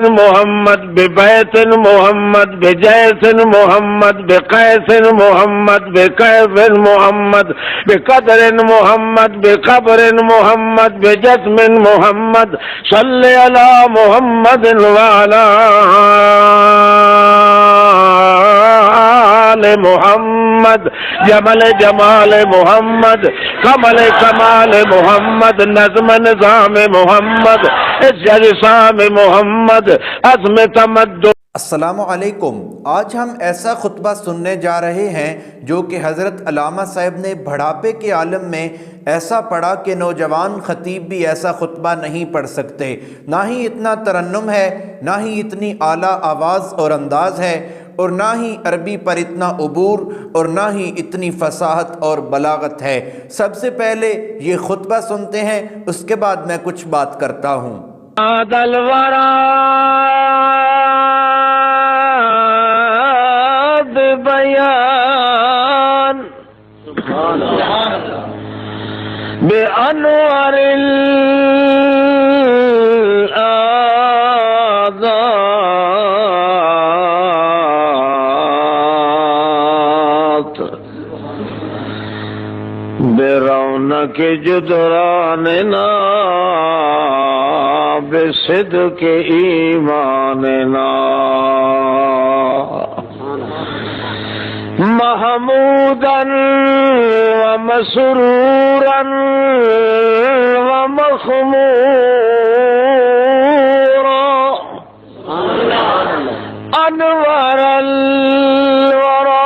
मोहम्मद बेबैतिन मोहम्मद बेजैसिन मोहम्मद बेकैसिन मोहम्मद बेकैफिन मोहम्मद बेकदरिन मोहम्मद बेकबरिन मोहम्मद बेजस्मिन मोहम्मद सल्ले अला मोहम्मदिन व अला आले मोहम्मद जमल जमाल मोहम्मद कमल कमाल मोहम्मद नज़्म निज़ाम मोहम्मद इज्ज़त मोहम्मद अज़्म तमद्दुन। अस्सलामु अलैकुम। आज हम ऐसा खुतबा सुनने जा रहे हैं जो कि हज़रत अल्लामा साहब ने बुढ़ापे के आलम में ऐसा पढ़ा कि नौजवान ख़तीब भी ऐसा खुतबा नहीं पढ़ सकते। ना ही इतना तरन्नुम है, ना ही इतनी आला आवाज़ और अंदाज़ है, और ना ही अरबी पर इतना उबूर, और ना ही इतनी फसाहत और बलागत है। सबसे पहले ये खुतबा सुनते हैं, उसके बाद मैं कुछ बात करता हूँ। बयान बेअनवारिल आज़ात बेरौनक जुदरानना बेसिद्क़ ईमानना महमूदन व मसरूरन व मखमूरा अनवरल वरा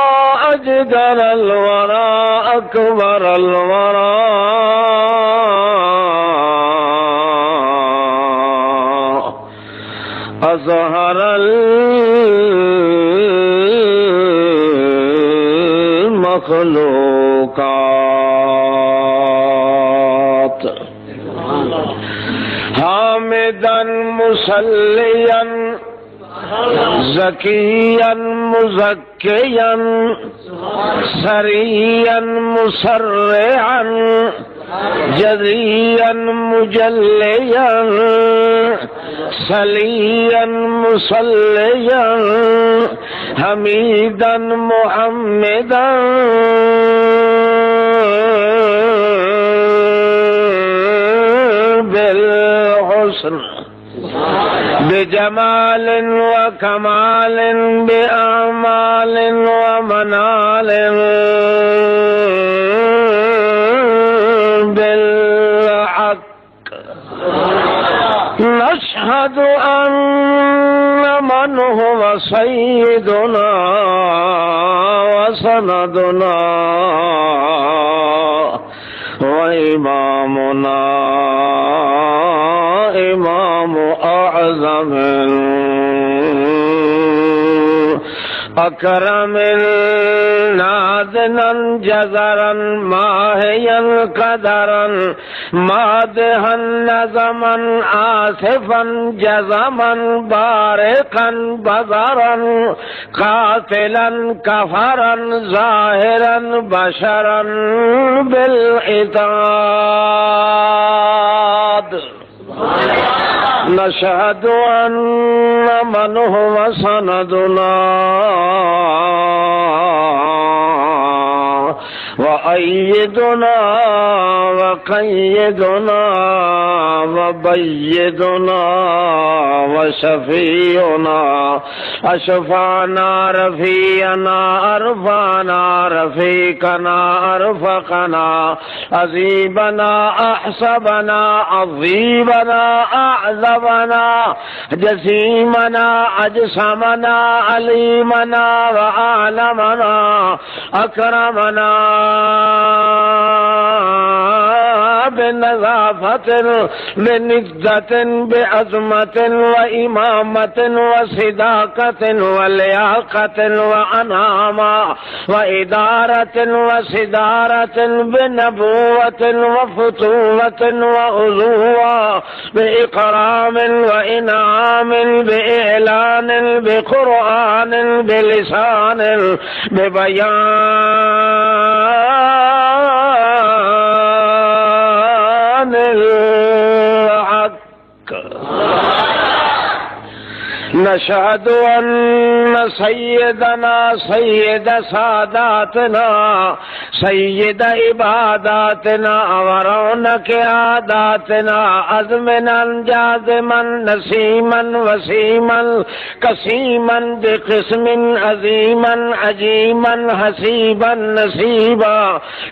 अजदरल वरा अकबरल वरा अज़हरल मखलूकात हामिदन मुसल्लियन ज़कियन मुज़क्कियन सरियन मुसर्रिअन जज़ियन मुजल्लियन सलियन मुसल्लियन हमीदन मुहम्मदन बिल हुस्न बेजमालिन व कमालिन बेअमालिन व मनालिन बिल हक़ नशहदु अन्न मन हुव सय्यिदुना व सनदुना व इमामुना इमाम आज़म अकरमिल नाज़िलन जज़रन माहियन कदरन मादहन नज़मन आसिफन जज़मन बारिकन बज़रन कातिलन कफरन ज़ाहिरन बशरन बिल इताद नशहदु अन्न मन हुव सनदुना व अय्यिदुना व क़य्यिदुना व बय्यिदुना व शफ़ीउना अशफ़ाना रफ़ीअना अरफ़ाना रफ़ीक़ना अरफ़क़ना अज़ीबना अहसबना अज़ीबना अअज़बना जसीमना अजसमना अलीमना व आलमना अकरमना बेनज़ाफ़तिन बेनिज़्ज़तिन बेअज़मतिन व इमामतिन व सिदाक़तिन व लियाक़तिन व अनामा व इदारतिन व सिदारतिन बेनबुव्वतिन व फ़ुतूवतिन व उज़ूवा बेइक़रामिन व इनामिन बेइलानिन बेक़ुरआनिन बेलिसानिन बेबयानिल हक़ नशहदु अन्न सय्यदना सय्यद सादातना सय्यद इबादातना वरौनक आदातना अज़मन जाज़मन नसीमन वसीमन कसीमन बिक़िस्मिन अज़ीमन अजीमन हसीबन नसीबा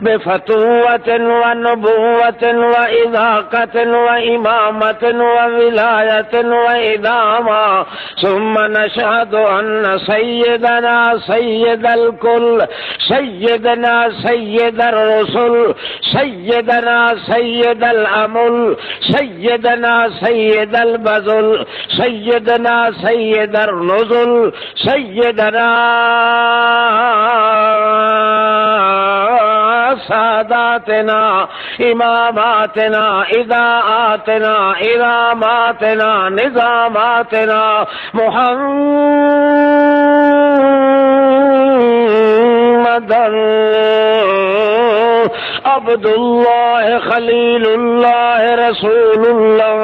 बिफ़तुव्वतिन व नबुव्वतिन व इज़ाक़तिन व इमामतिन व विलायतिन व इदामा सुम्मा नशहदु अन्न सय्यदना सय्यदल कुल सय्यदना सय्यदर रसूल सय्यदना सय्यदल अमुल सय्यदना सय्यदल बज़ुल सय्यदना सय्यदर नुज़ुल सय्यदना सादातना इमामातना इदाआतना इरामातना निज़ामातना मुहम्मदन अब्दुल्लाह खलीलुल्लाह रसूलुल्लाह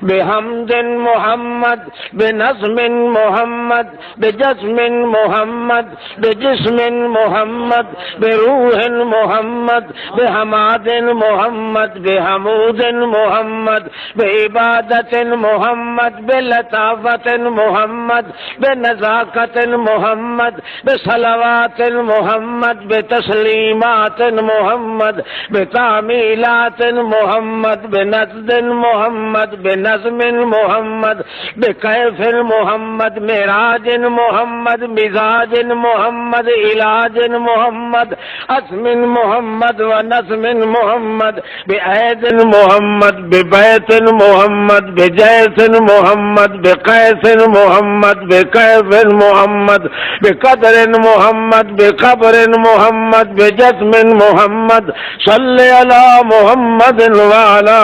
बिहम्दिन मोहम्मद बिनज़्मिन मोहम्मद बिजस्मिन मोहम्मद बिजिस्मिन मोहम्मद बिरूहिन मोहम्मद बिहमादिन मोहम्मद बिहमूदिन मोहम्मद बिइबादतिन मोहम्मद बिलताफ़तिन मोहम्मद बिनज़ाक़तिन मोहम्मद बिसलवातिन मोहम्मद बितस्लीमातिन मोहम्मद बितामीलातिन मोहम्मद बिनज़्दिन मोहम्मद नज़्मिन मोहम्मद बिकैफिन मोहम्मद मिराजिन मोहम्मद मिजाजिन मोहम्मद इलाजिन मोहम्मद अस्मिन मोहम्मद व नज़्मिन मोहम्मद बिऐदिन मोहम्मद बिबैतिन मोहम्मद बिजैसिन मोहम्मद बिकैसिन मोहम्मद बिकैफिन मोहम्मद बिक़दरिन मोहम्मद बिक़ब्रिन मोहम्मद बिजस्मिन मोहम्मद सल्लि अला मोहम्मदिन व अला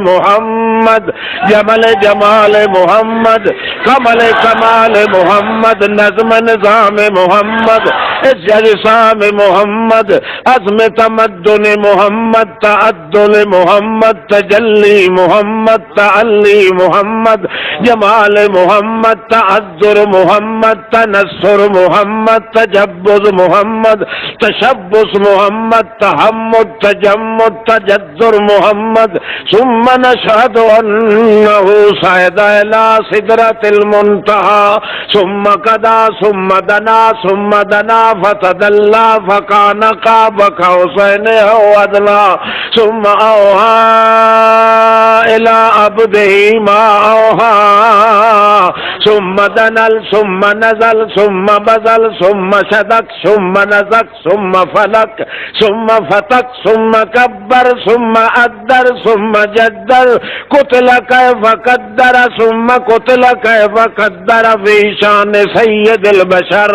मोहम्मद जमल जमाल मोहम्मद कमल कमाल मोहम्मद नज़्म निज़ाम मोहम्मद इज्ज़ाम मोहम्मद अज़्म तमद्दुन मोहम्मद तअद्दुल मोहम्मद तजल्ली मोहम्मद तअल्ली मोहम्मद जमाल मोहम्मद तअद्दुर मोहम्मद तनस्सुर मोहम्मद तजब्बुज़ मोहम्मद तशब्बुस मोहम्मद तहम्मुद तजम्मुद तजद्दुर मोहम्मद सुम्मा नशहदु अन्नहु सअदा इला सिदरतिल मुंतहा सुम्मा कदा सुम्मा दना फतदल्ला फकान क़ाब क़ौसैन औ अदना सुम्मा औहा इला अब्दिही मा औहा सुम्मा दनल सुम्मा नज़ल सुम्मा बज़ल सुम्मा शदक सुम्मा नज़क सुम्मा फलक सुम्मा फतक सुम्मा कब्बर सुम्मा अद्दर सुम्मा जद्दर कुतला कैफ़ क़द्दर सुम्मा कुतला कैफ़ क़द्दर फ़ी शान सय्यदिल बशर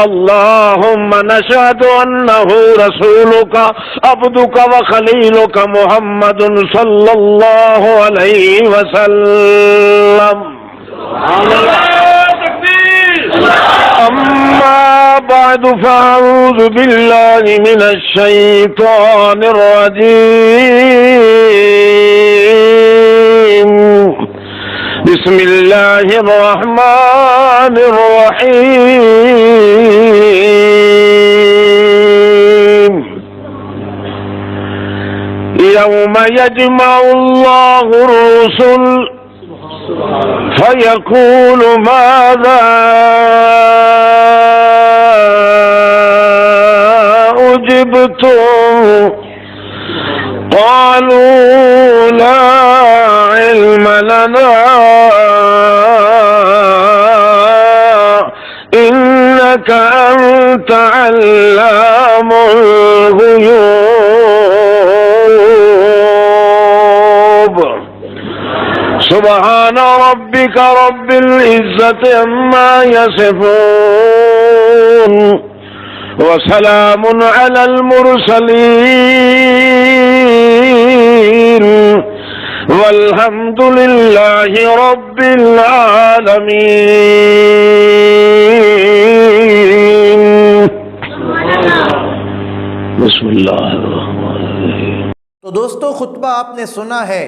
अल्लाहुम्मा नशहदु अन्नहु रसूलुका अब्दुका व खलीलुका मुहम्मदुन सल्लल्लाहु अलैहि वसल्लम। अम्मा बअदु फ़अऊज़ु बिल्लाहि मिनश शैतानिर रजीम बिस्मिल्लाहिर रहमानिर रहीम यौम यजमउल्लाहुर रुसूल फयक़ूल माज़ा उजिब्तुम क़ालू ला इल्म लना इन्नका अंत अल्लामुल ग़ुयूब। सुब्हान रब्बिका रब्बिल इज़्ज़ति अम्मा यसिफून व सलामुन अलल मुरसलीन वल्हम्दुलिल्लाहि रब्बिल आलमीन। बिस्मिल्लाहिर्रहमानिर्रहीम। तो दोस्तों, खुतबा आपने सुना है।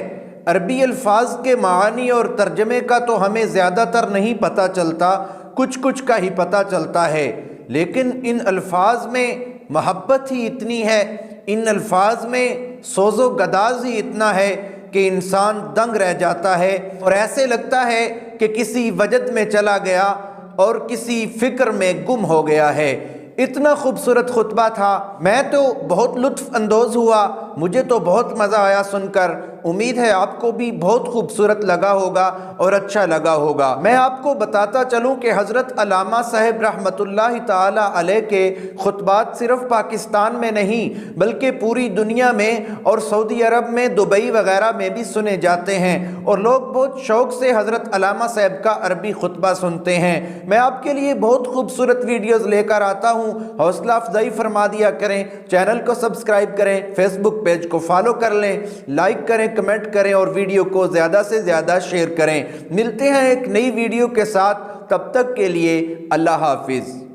अरबी अल्फाज के मानी और तर्जमे का तो हमें ज़्यादातर नहीं पता चलता, कुछ कुछ का ही पता चलता है, लेकिन इन अल्फाज में मोहब्बत ही इतनी है, इन अल्फाज में सोज़ो गदाज ही इतना है कि इंसान दंग रह जाता है और ऐसे लगता है कि किसी वजद में चला गया और किसी फ़िक्र में गुम हो गया है। इतना खूबसूरत खुतबा था। मैं तो बहुत लुत्फ़ अंदोज़ हुआ, मुझे तो बहुत मज़ा आया सुनकर। उम्मीद है आपको भी बहुत खूबसूरत लगा होगा और अच्छा लगा होगा। मैं आपको बताता चलूँ कि हज़रत अल्लामा साहब रहमतुल्लाहि ताला अलैह के खुतबात सिर्फ़ पाकिस्तान में नहीं बल्कि पूरी दुनिया में और सऊदी अरब में, दुबई वग़ैरह में भी सुने जाते हैं और लोग बहुत शौक़ से हज़रत अल्लामा साहब का अरबी खुतबा सुनते हैं। मैं आपके लिए बहुत खूबसूरत वीडियोज़ लेकर आता हूँ, हौसला अफजाई फरमा दिया करें, चैनल को सब्सक्राइब करें, फेसबुक पेज को फॉलो कर लें, लाइक करें, कमेंट करें और वीडियो को ज़्यादा से ज़्यादा शेयर करें। मिलते हैं एक नई वीडियो के साथ, तब तक के लिए अल्लाह हाफिज़।